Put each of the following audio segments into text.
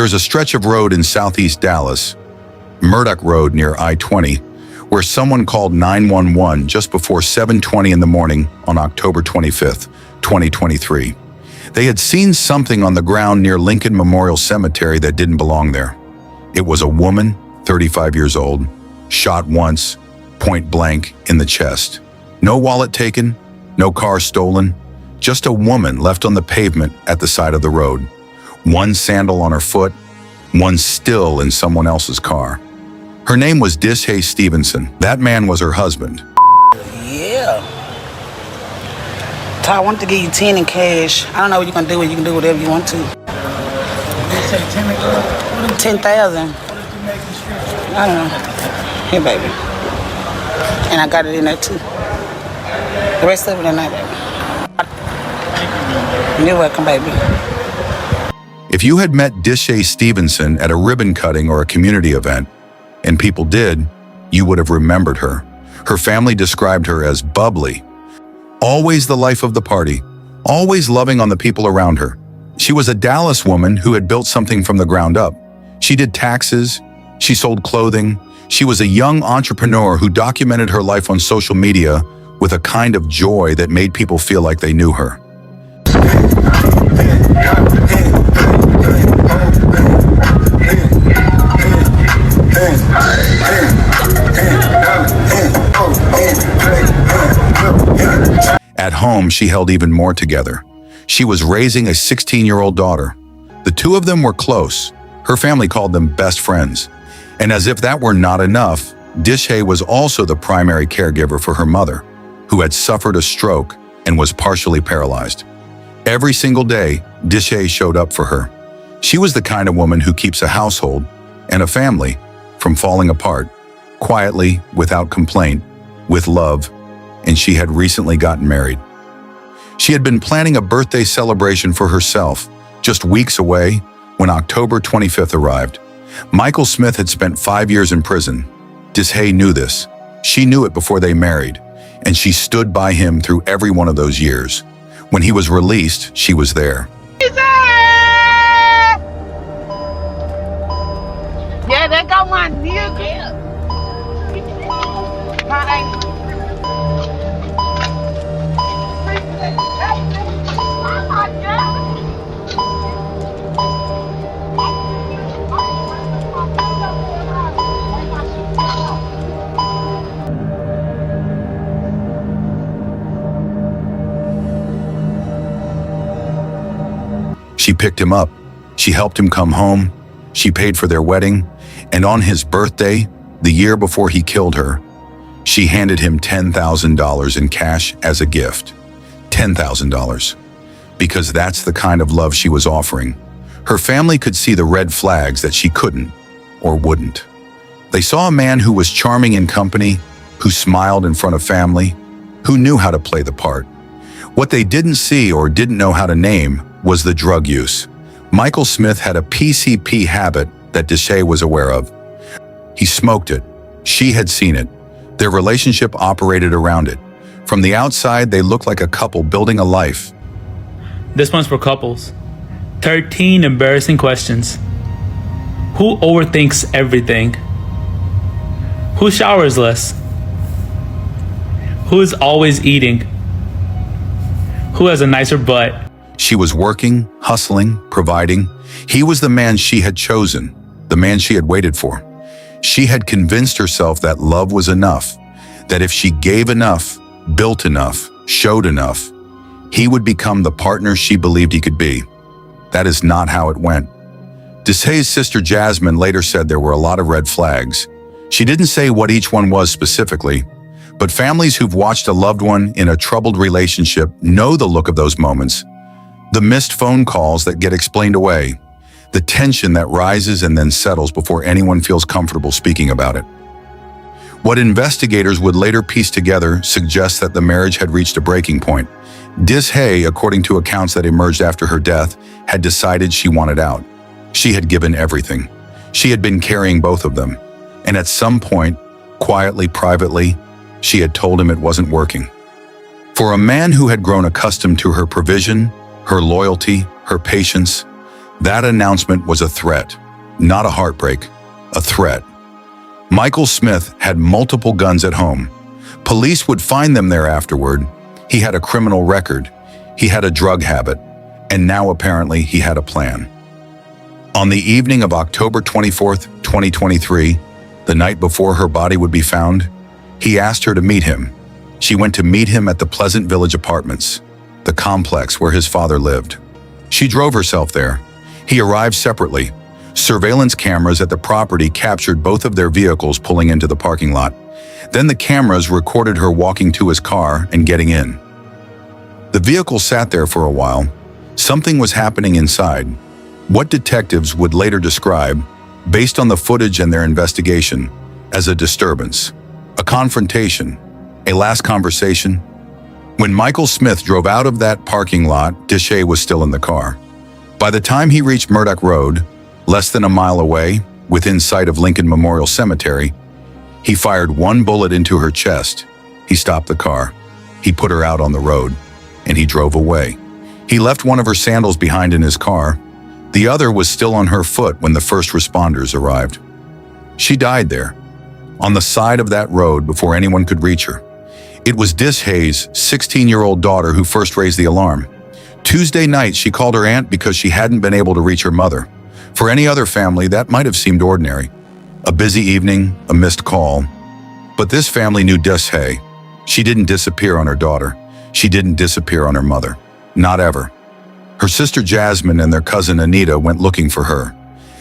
There is a stretch of road in southeast Dallas, Murdock Road near I-20, where someone called 911 just before 7:20 in the morning on October 25th, 2023. They had seen something on the ground near Lincoln Memorial Cemetery that didn't belong there. It was a woman, 35 years old, shot once, point blank, in the chest. No wallet taken, no car stolen, just a woman left on the pavement at the side of the road. One sandal on her foot, one still in someone else's car. Her name was Dishaye Stevenson. That man was her husband. Yeah. I want to give you 10 in cash. I don't know what you're going to do. You can do whatever you want to. You say 10 girl? 10,000. What did you make in strip? I don't know. Here, baby. And I got it in there, too. The rest of it in there, baby. You're welcome, baby. If you had met Dishaye Stevenson at a ribbon cutting or a community event, and people did, you would have remembered her. Her family described her as bubbly, always the life of the party, always loving on the people around her. She was a Dallas woman who had built something from the ground up. She did taxes, she sold clothing, she was a young entrepreneur who documented her life on social media with a kind of joy that made people feel like they knew her. At home, she held even more together. She was raising a 16-year-old daughter. The two of them were close. Her family called them best friends. And as if that were not enough, Dishaye was also the primary caregiver for her mother, who had suffered a stroke and was partially paralyzed. Every single day, Dishaye showed up for her. She was the kind of woman who keeps a household and a family from falling apart, quietly, without complaint, with love, and she had recently gotten married. She had been planning a birthday celebration for herself, just weeks away, when October 25th arrived. Michael Smith had spent 5 years in prison. Dishaye knew this. She knew it before they married, and she stood by him through every one of those years. When he was released, she was there. Yeah, they got my nigga. She picked him up. She helped him come home. She paid for their wedding. And on his birthday, the year before he killed her, she handed him $10,000 in cash as a gift. $10,000. Because that's the kind of love she was offering. Her family could see the red flags that she couldn't or wouldn't. They saw a man who was charming in company, who smiled in front of family, who knew how to play the part. What they didn't see or didn't know how to name was the drug use. Michael Smith had a PCP habit that Dishaye was aware of. He smoked it. She had seen it. Their relationship operated around it. From the outside, they looked like a couple building a life. This one's for couples. 13 embarrassing questions. Who overthinks everything? Who showers less? Who is always eating? Who has a nicer butt? She was working, hustling, providing. He was the man she had chosen, the man she had waited for. She had convinced herself that love was enough, that if she gave enough, built enough, showed enough, he would become the partner she believed he could be. That is not how it went. Dishaye's sister Jasmine later said there were a lot of red flags. She didn't say what each one was specifically, but families who've watched a loved one in a troubled relationship know the look of those moments. The missed phone calls that get explained away, the tension that rises and then settles before anyone feels comfortable speaking about it. What investigators would later piece together suggests that the marriage had reached a breaking point. Dishaye, according to accounts that emerged after her death, had decided she wanted out. She had given everything. She had been carrying both of them. And at some point, quietly, privately, she had told him it wasn't working. For a man who had grown accustomed to her provision, her loyalty, her patience, That announcement was a threat, not a heartbreak, a threat. Michael Smith had multiple guns at home. Police would find them there afterward. He had a criminal record. He had a drug habit. And now apparently he had a plan. On the evening of October 24th, 2023, the night before her body would be found, he asked her to meet him. She went to meet him at the Pleasant Village Apartments, the complex where his father lived. She drove herself there. He arrived separately. Surveillance cameras at the property captured both of their vehicles pulling into the parking lot. Then the cameras recorded her walking to his car and getting in. The vehicle sat there for a while. Something was happening inside. What detectives would later describe, based on the footage and their investigation, as a disturbance, a confrontation, a last conversation. When Michael Smith drove out of that parking lot, Dishaye was still in the car. By the time he reached Murdock Road, less than a mile away, within sight of Lincoln Memorial Cemetery, he fired one bullet into her chest. He stopped the car. He put her out on the road, and he drove away. He left one of her sandals behind in his car. The other was still on her foot when the first responders arrived. She died there, on the side of that road before anyone could reach her. It was Dishaye's 16-year-old daughter who first raised the alarm. Tuesday night, she called her aunt because she hadn't been able to reach her mother. For any other family, that might have seemed ordinary. A busy evening, a missed call. But this family knew Dishaye. She didn't disappear on her daughter. She didn't disappear on her mother. Not ever. Her sister Jasmine and their cousin Anita went looking for her.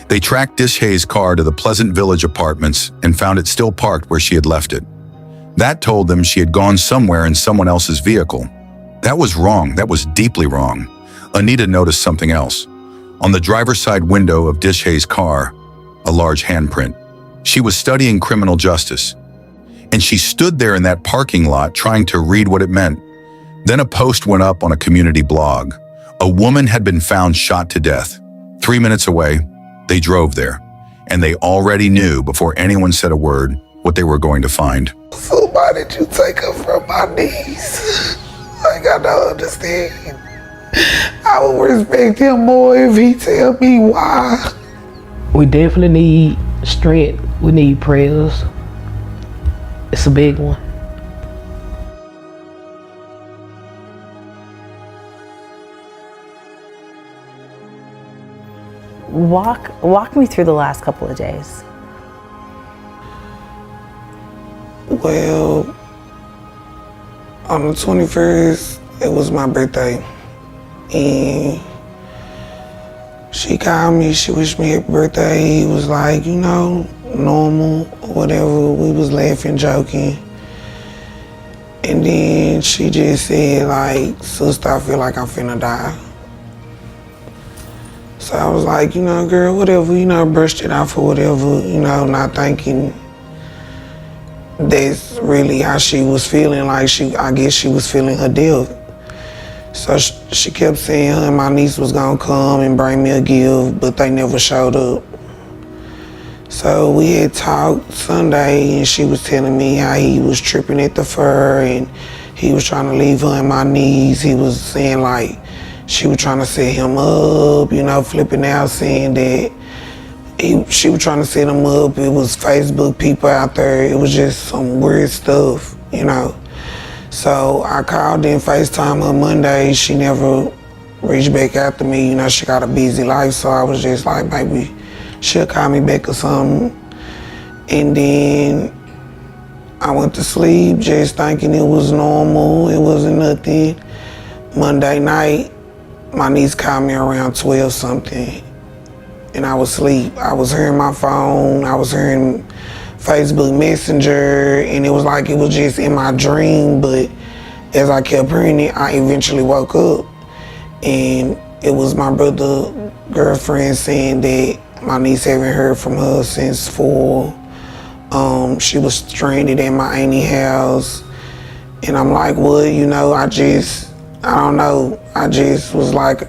They tracked Dishaye's car to the Pleasant Village Apartments and found it still parked where she had left it. That told them she had gone somewhere in someone else's vehicle. That was wrong. That was deeply wrong. Anita noticed something else. On the driver's side window of Dishaye's car, a large handprint. She was studying criminal justice, and she stood there in that parking lot trying to read what it meant. Then a post went up on a community blog. A woman had been found shot to death. 3 minutes away, they drove there, and they already knew before anyone said a word what they were going to find. So why did you take her from my knees? I gotta understand. I would respect him more if he tell me why. We definitely need strength. We need prayers. It's a big one. Walk me through the last couple of days. Well, on the 21st, it was my birthday. And she called me, she wished me happy birthday. It was like, you know, normal, whatever. We was laughing, joking. And then she just said, like, sister, I feel like I'm finna die. So I was like, you know, girl, whatever, you know, brushed it off or whatever, you know, not thinking that's really how she was feeling. Like, I guess she was feeling her death. So she kept saying her and my niece was gonna come and bring me a gift, but they never showed up. So we had talked Sunday, and she was telling me how he was tripping at the fur and he was trying to leave her and my niece. He was saying, like, she was trying to set him up, you know, flipping out, saying that she was trying to set him up. It was Facebook people out there. It was just some weird stuff, you know. So I called and FaceTime her Monday. She never reached back out to me. You know, she got a busy life, so I was just like, maybe she'll call me back or something. And then I went to sleep just thinking it was normal. It wasn't nothing. Monday night, my niece called me around 12 something, and I was asleep. I was hearing my phone, I was hearing Facebook Messenger, and it was like it was just in my dream, but as I kept hearing it, I eventually woke up, and it was my brother's girlfriend saying that my niece haven't heard from her since fall. She was stranded at my auntie's house, and I'm like, what, you know, I don't know. I just was like,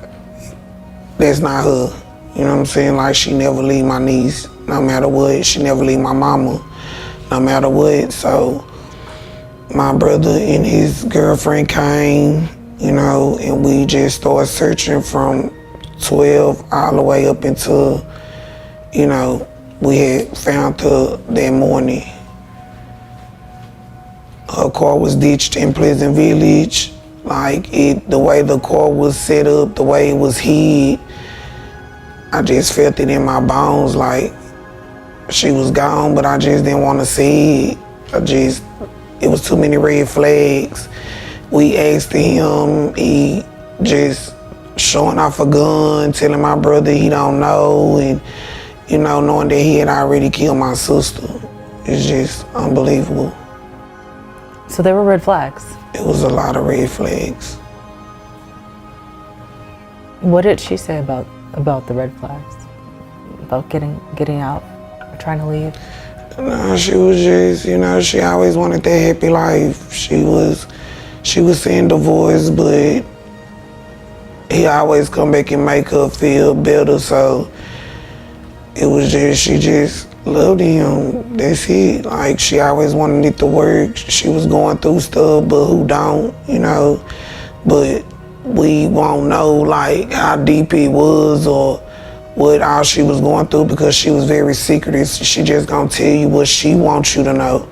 that's not her. You know what I'm saying? Like, she never leave my niece, no matter what. She never leave my mama, no matter what. So my brother and his girlfriend came, you know, and we just started searching from 12 all the way up until, you know, we had found her that morning. Her car was ditched in Pleasant Village. Like, the way the car was set up, the way it was hid, I just felt it in my bones, like she was gone, but I just didn't want to see it. It was too many red flags. We asked him, he just showing off a gun, telling my brother he don't know, and, you know, knowing that he had already killed my sister. It's just unbelievable. So there were red flags. It was a lot of red flags. What did she say about the red flags? About getting out or trying to leave? No, she was just, you know, she always wanted that happy life. She was saying divorce, but he always come back and make her feel better. So it was just, she just loved him. That's it. Like, she always wanted it to work. She was going through stuff, but who don't, you know? But we won't know, like, how deep it was or what all she was going through, because she was very secretive. She just gonna tell you what she wants you to know,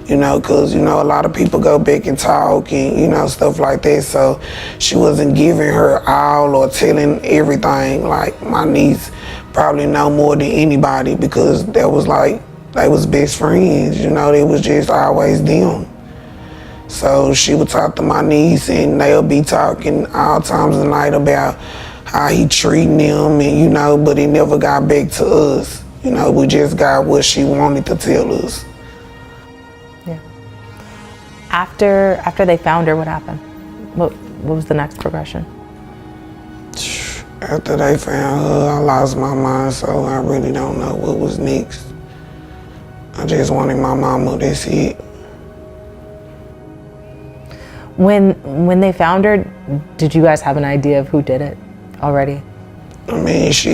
you know, because, you know, a lot of people go back and talk and, you know, stuff like that. So she wasn't giving her all or telling everything. Like, my niece probably know more than anybody, because that was like, they was best friends, you know, they was just always them. So she would talk to my niece, and they'll be talking all times of the night about how he treating them, and, you know, but it never got back to us. You know, we just got what she wanted to tell us. Yeah. After they found her, what happened? What was the next progression? After they found her, I lost my mind, so I really don't know what was next. I just wanted my mama, that's it. When they found her, did you guys have an idea of who did it already? I mean, she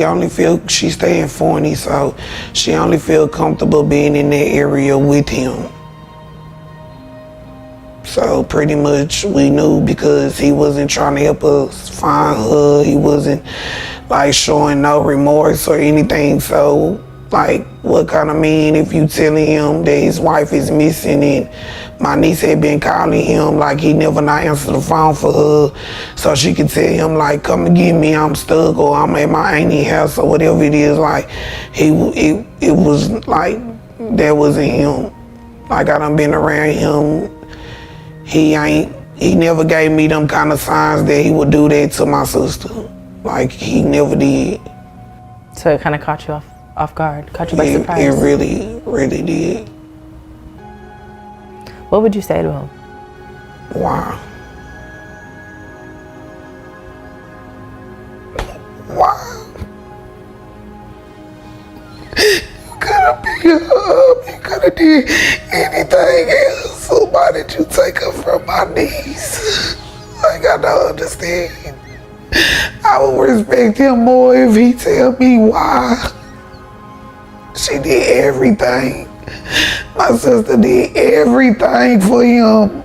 stay in Forney, so she only feel comfortable being in that area with him. So pretty much we knew, because he wasn't trying to help us find her. He wasn't like showing no remorse or anything. So like, what kind of mean if you telling him that his wife is missing, and my niece had been calling him, like, he never not answered the phone for her, so she could tell him, like, come and get me, I'm stuck, or I'm at my auntie's house, or whatever it is. Like, it was like, that wasn't him. Like, I done been around him. He never gave me them kind of signs that he would do that to my sister. Like, he never did. So it kind of caught you off guard, caught you by surprise. It really, really did. What would you say to him? Why? Why? You could have picked her up. You could have did anything else. So why did you take her from my niece? Like, I don't understand. I would respect him more if he tell me why. She did everything. My sister did everything for him.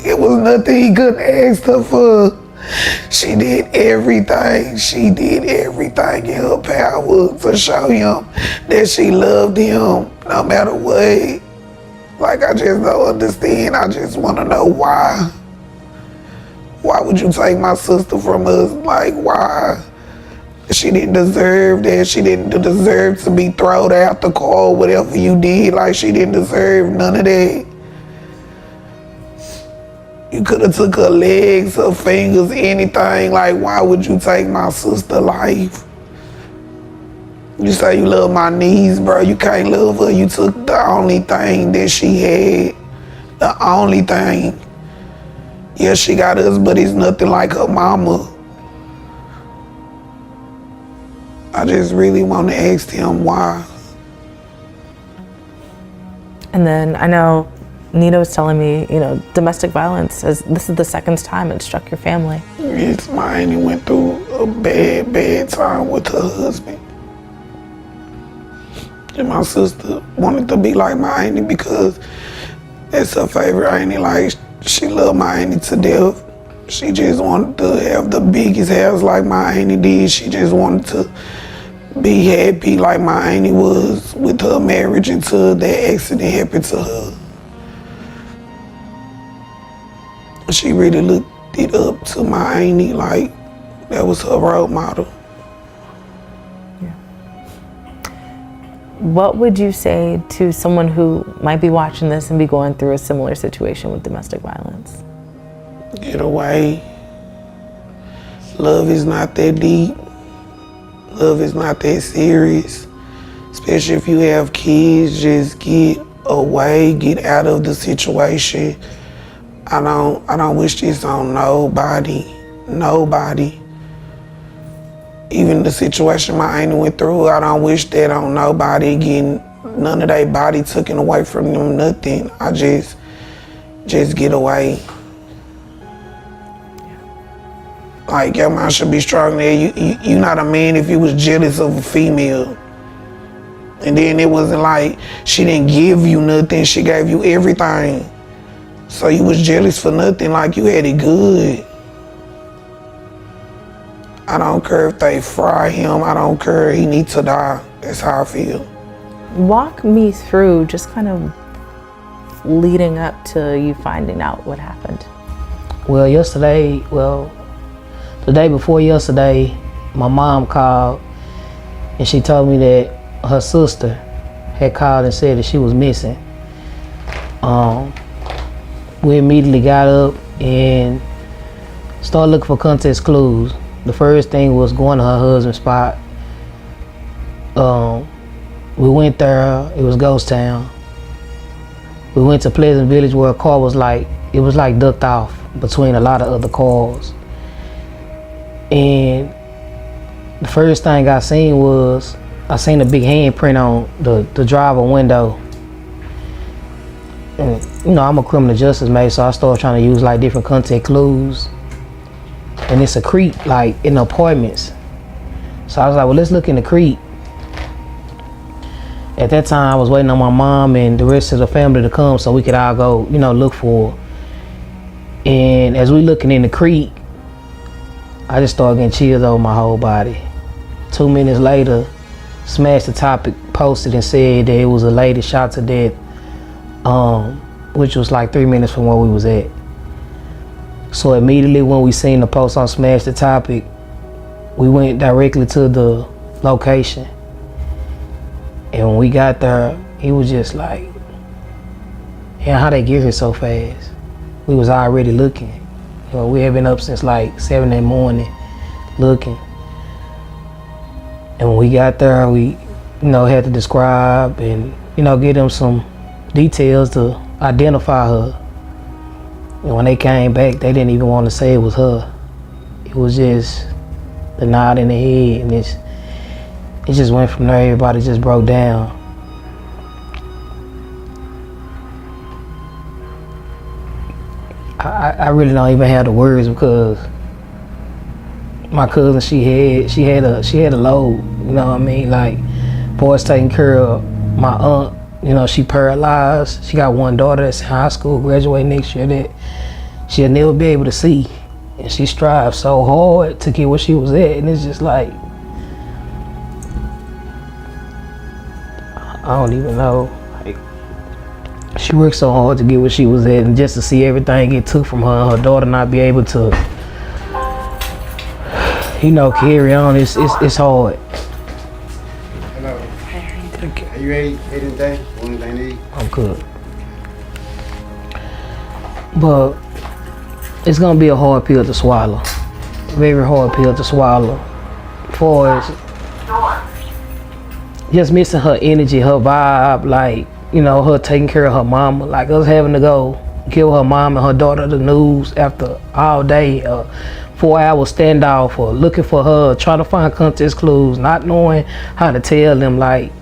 It was nothing he couldn't ask her for. She did everything. She did everything in her power to show him that she loved him no matter what. Like, I just don't understand. I just want to know why. Why would you take my sister from us? Like, why? She didn't deserve that. She didn't deserve to be thrown out the car, whatever you did. Like, she didn't deserve none of that. You could have took her legs, her fingers, anything. Like, why would you take my sister's life? You say you love my niece, bro. You can't love her. You took the only thing that she had. The only thing. Yeah, she got us, but it's nothing like her mama. I just really want to ask him why. And then I know Nina was telling me, you know, domestic violence, this is the second time it struck your family. Yes, my auntie went through a bad time with her husband. And my sister wanted to be like my auntie because that's her favorite auntie. Like, she loved my auntie to death. She just wanted to have the biggest house like my auntie did. She just wanted to be happy like my auntie was with her marriage until that accident happened to her. She really looked it up to my auntie, like that was her role model. What would you say to someone who might be watching this and be going through a similar situation with domestic violence? Get away. Love is not that deep. Love is not that serious. Especially if you have kids, just get away, get out of the situation. I don't wish this on nobody. Even the situation my auntie went through, I don't wish that on nobody, getting none of their body taken away from them, nothing. I just get away. Like, your mind should be strong there. You not a man if you was jealous of a female. And then it wasn't like she didn't give you nothing, she gave you everything. So you was jealous for nothing, like you had it good. I don't care if they fry him, I don't care, he needs to die. That's how I feel. Walk me through just kind of leading up to you finding out what happened. Well, the day before yesterday, my mom called and she told me that her sister had called and said that she was missing. We immediately got up and started looking for context clues. The first thing was going to her husband's spot. We went there, it was ghost town. We went to Pleasant Village where a car was like ducked off between a lot of other cars. And the first thing I seen a big handprint on the driver window. And you know, I'm a criminal justice major, so I started trying to use like different context clues. And it's a creek like in the apartments. So I was like, well, let's look in the creek. At that time, I was waiting on my mom and the rest of the family to come so we could all go, you know, look for her. And as we looking in the creek, I just started getting chills over my whole body. 2 minutes later, Smash the Topic posted and said that it was a lady shot to death, which was like 3 minutes from where we was at. So immediately when we seen the post on Smash the Topic, we went directly to the location. And when we got there, he was just like, yeah, how they get here so fast? We was already looking. You know, we had been up since like 7 in the morning looking. And when we got there, we, you know, had to describe and, you know, give them some details to identify her. And when they came back, they didn't even want to say it was her. It was just the nod in the head, and it just went from there. Everybody just broke down. I really don't even have the words because my cousin, she had a load. You know what I mean? Like, boys taking care of my aunt. You know, she paralyzed. She got one daughter that's in high school, graduating next year, that she'll never be able to see. And she strives so hard to get where she was at. And it's just like, I don't even know. Like, she worked so hard to get where she was at, and just to see everything get took from her and her daughter not be able to, you know, carry on, it's hard. Hello. Are you ate today? What do they need? I'm good. But it's gonna be a hard pill to swallow. Very hard pill to swallow. For just missing her energy, her vibe, like, you know, her taking care of her mama, like us having to go give her mom and her daughter the news after all day, 4-hour standoff, or looking for her, trying to find context clues, not knowing how to tell them, like,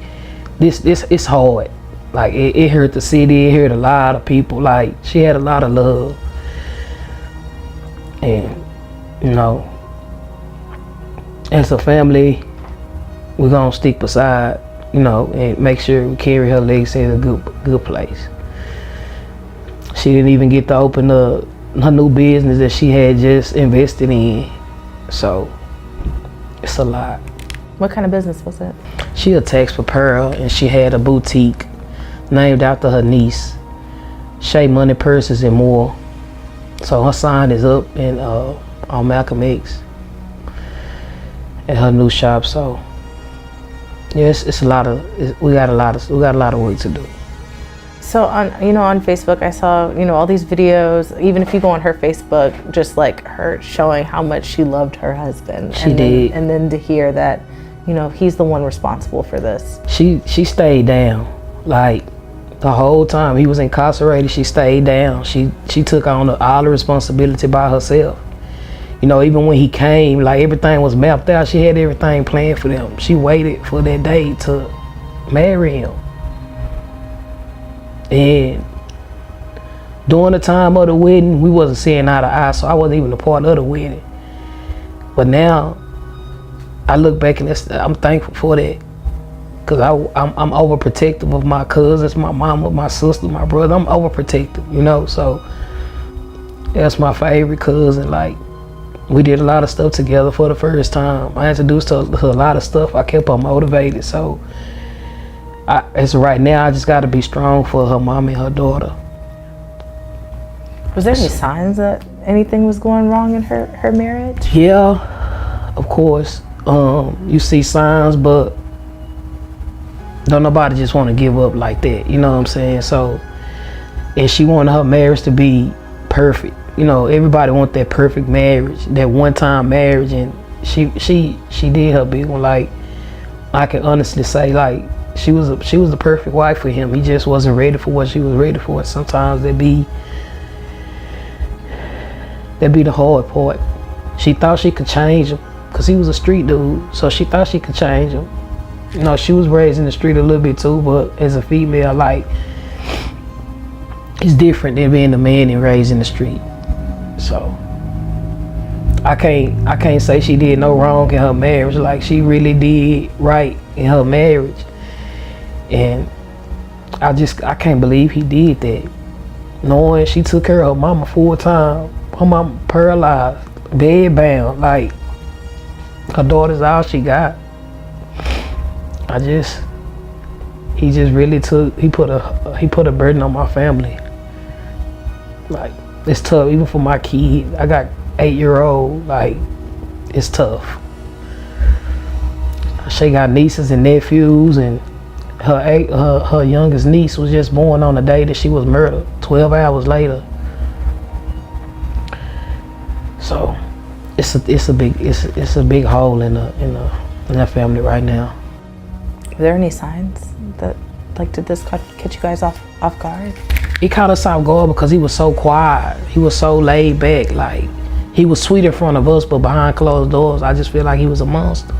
this it's hard. Like, it hurt the city, it hurt a lot of people. Like, she had a lot of love. And, you know, as a family, we're gonna stick beside, you know, and make sure we carry her legacy in a good place. She didn't even get to open the her new business that she had just invested in. So it's a lot. What kind of business was it? She a tax preparer, and she had a boutique named after her niece, Shea Money Purses and More. So her sign is up in on Malcolm X at her new shop. So yes, it's a lot of we got a lot of work to do. So on on Facebook, I saw all these videos. Even if you go on her Facebook, just like her showing how much she loved her husband. She did. And then to hear that he's the one responsible for this. She stayed down, like the whole time he was incarcerated. She stayed down. She took on all the responsibility by herself. Even when he came, like everything was mapped out. She had everything planned for them. She waited for that day to marry him. And during the time of the wedding, we wasn't seeing eye to eye, so I wasn't even a part of the wedding. But now, I look back and I'm thankful for that, cause I'm overprotective of my cousins, my mama, my sister, my brother. I'm overprotective, So that's my favorite cousin. Like, we did a lot of stuff together for the first time. I introduced her to a lot of stuff. I kept her motivated. So as of right now, I just got to be strong for her mom and her daughter. Was there any signs that anything was going wrong in her marriage? Yeah, of course. You see signs, but don't nobody just want to give up like that. You know what I'm saying? So, and she wanted her marriage to be perfect. Everybody want that perfect marriage, that one-time marriage, and she did her big one. Like, I can honestly say, like, she was the perfect wife for him. He just wasn't ready for what she was ready for. Sometimes that be the hard part. She thought she could change him, cause he was a street dude. So she thought she could change him. She was raised in the street a little bit too, but as a female, like, it's different than being a man and raised in the street. So I can't say she did no wrong in her marriage. Like, she really did right in her marriage. And I can't believe he did that. Knowing she took care of her mama full time. Her mama paralyzed, bedbound, like, her daughter's all she got. He put a burden on my family. Like, it's tough, even for my kid. I got 8-year-old, like, it's tough. She got nieces and nephews, and her youngest niece was just born on the day that she was murdered, 12 hours later. So it's a big hole in the family right now. Were there any signs that, like, did this catch you guys off guard? It caught us off guard because he was so quiet. He was so laid back. Like, he was sweet in front of us, but behind closed doors, I just feel like he was a monster.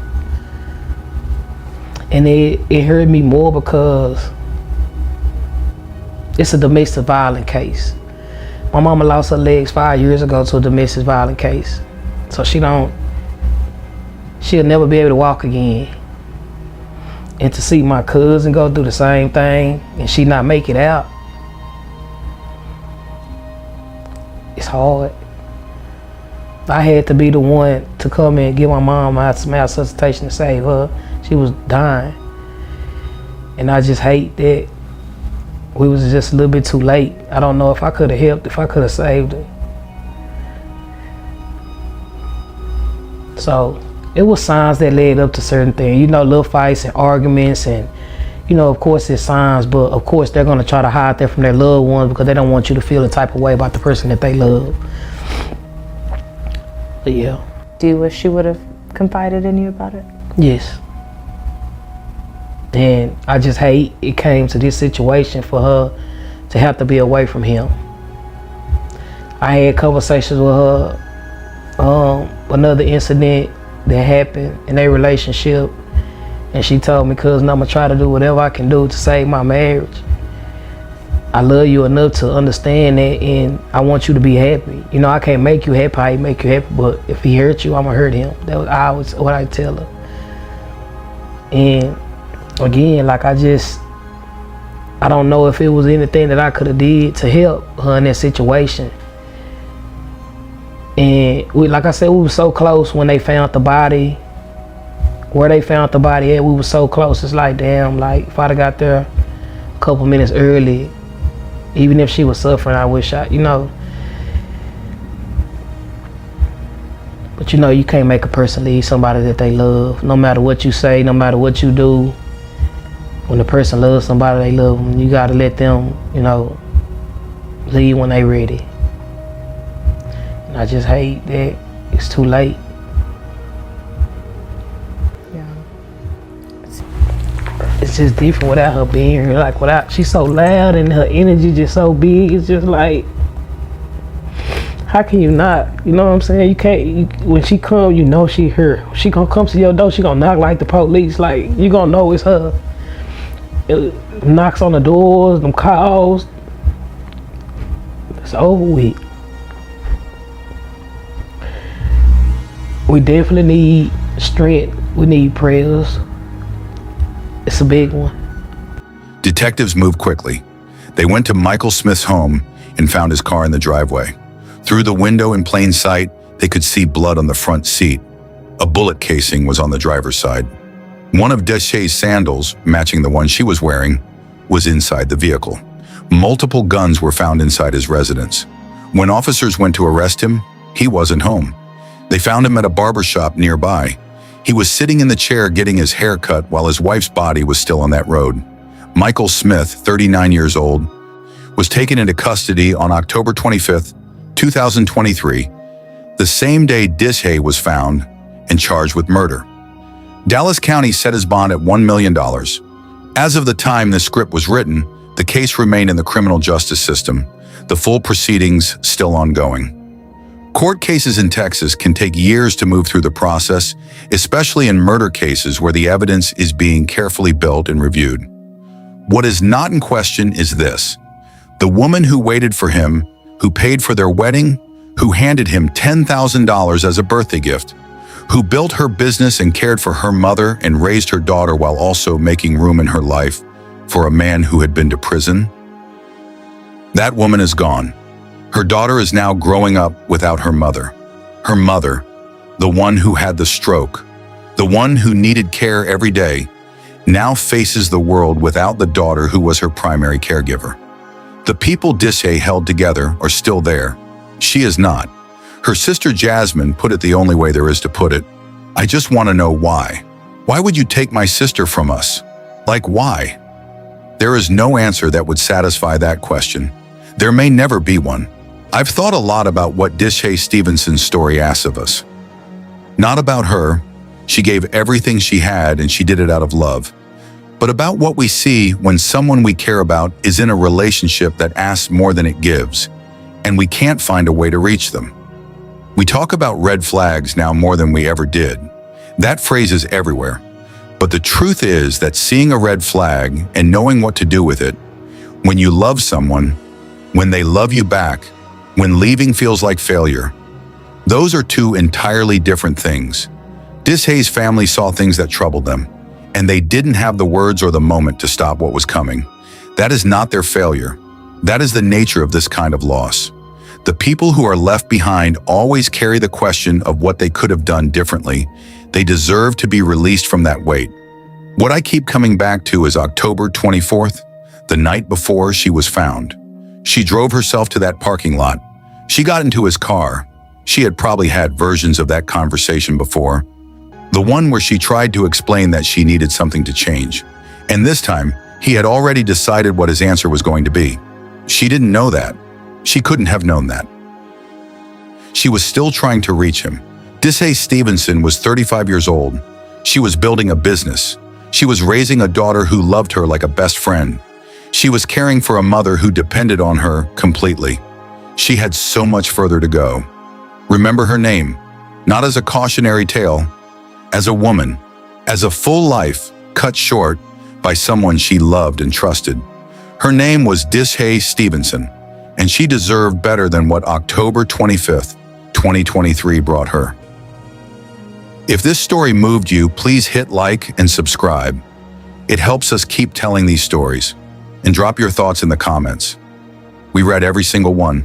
And it hurt me more because it's a domestic violence case. My mama lost her legs 5 years ago to a domestic violence case. So she'll never be able to walk again. And to see my cousin go through the same thing and she not make it out, it's hard. I had to be the one to come in and give my mom some resuscitation to save her. She was dying. And I just hate that we was just a little bit too late. I don't know if I could have helped, if I could have saved her. So it was signs that led up to certain things, little fights and arguments, and of course it's signs, but of course they're gonna try to hide that from their loved ones because they don't want you to feel the type of way about the person that they love. But yeah. Do you wish she would have confided in you about it? Yes. And I just hate it came to this situation for her to have to be away from him. I had conversations with her, another incident that happened in their relationship, and she told me, cousin, I'm gonna try to do whatever I can do to save my marriage. I love you enough to understand that, and I want you to be happy. I can't make you happy, I make you happy, but if he hurt you, I'm gonna hurt him. That was always what I tell her. And again, like, I don't know if it was anything that I could have did to help her in that situation. And we, like I said, we were so close when they found the body. Where they found the body at, we were so close. It's like, damn, like if I'd have got there a couple minutes early, even if she was suffering, I wish I, you know. But you know, you can't make a person leave somebody that they love. No matter what you say, no matter what you do, when a person loves somebody they love them, you gotta let them, you know, leave when they ready. And I just hate that it's too late. Yeah. It's just different without her being here. Like without, she's so loud and her energy just so big. It's just like, how can you not? You know what I'm saying? You can't, when she come, you know she here. She gonna come to your door, she gonna knock like the police. Like, you gonna know it's her. It knocks on the doors, them calls. It's over with. We definitely need strength. We need prayers. It's a big one. Detectives moved quickly. They went to Michael Smith's home and found his car in the driveway. Through the window in plain sight, they could see blood on the front seat. A bullet casing was on the driver's side. One of Dishaye's sandals, matching the one she was wearing, was inside the vehicle. Multiple guns were found inside his residence. When officers went to arrest him, he wasn't home. They found him at a barbershop nearby. He was sitting in the chair getting his hair cut while his wife's body was still on that road. Michael Smith, 39 years old, was taken into custody on October 25th, 2023, the same day Dishaye was found and charged with murder. Dallas County set his bond at $1 million. As of the time this script was written, the case remained in the criminal justice system, the full proceedings still ongoing. Court cases in Texas can take years to move through the process, especially in murder cases where the evidence is being carefully built and reviewed. What is not in question is this: the woman who waited for him, who paid for their wedding, who handed him $10,000 as a birthday gift, who built her business and cared for her mother and raised her daughter while also making room in her life for a man who had been to prison. That woman is gone. Her daughter is now growing up without her mother. Her mother, the one who had the stroke, the one who needed care every day, now faces the world without the daughter who was her primary caregiver. The people Dishaye held together are still there. She is not. Her sister Jasmine put it the only way there is to put it. I just want to know why. Why would you take my sister from us? Like, why? There is no answer that would satisfy that question. There may never be one. I've thought a lot about what Dishaye Stevenson's story asks of us. Not about her. She gave everything she had and she did it out of love. But about what we see when someone we care about is in a relationship that asks more than it gives, and we can't find a way to reach them. We talk about red flags now more than we ever did. That phrase is everywhere. But the truth is that seeing a red flag and knowing what to do with it, when you love someone, when they love you back, when leaving feels like failure, those are two entirely different things. Dishaye's family saw things that troubled them, and they didn't have the words or the moment to stop what was coming. That is not their failure. That is the nature of this kind of loss. The people who are left behind always carry the question of what they could have done differently. They deserve to be released from that weight. What I keep coming back to is October 24th, the night before she was found. She drove herself to that parking lot. She got into his car. She had probably had versions of that conversation before. The one where she tried to explain that she needed something to change. And this time, he had already decided what his answer was going to be. She didn't know that. She couldn't have known that. She was still trying to reach him. Dishaye Stevenson was 35 years old. She was building a business. She was raising a daughter who loved her like a best friend. She was caring for a mother who depended on her completely. She had so much further to go. Remember her name, not as a cautionary tale, as a woman, as a full life cut short by someone she loved and trusted. Her name was Dishaye Stevenson, and she deserved better than what October 25th, 2023 brought her. If this story moved you, please hit like and subscribe. It helps us keep telling these stories. And drop your thoughts in the comments. We read every single one.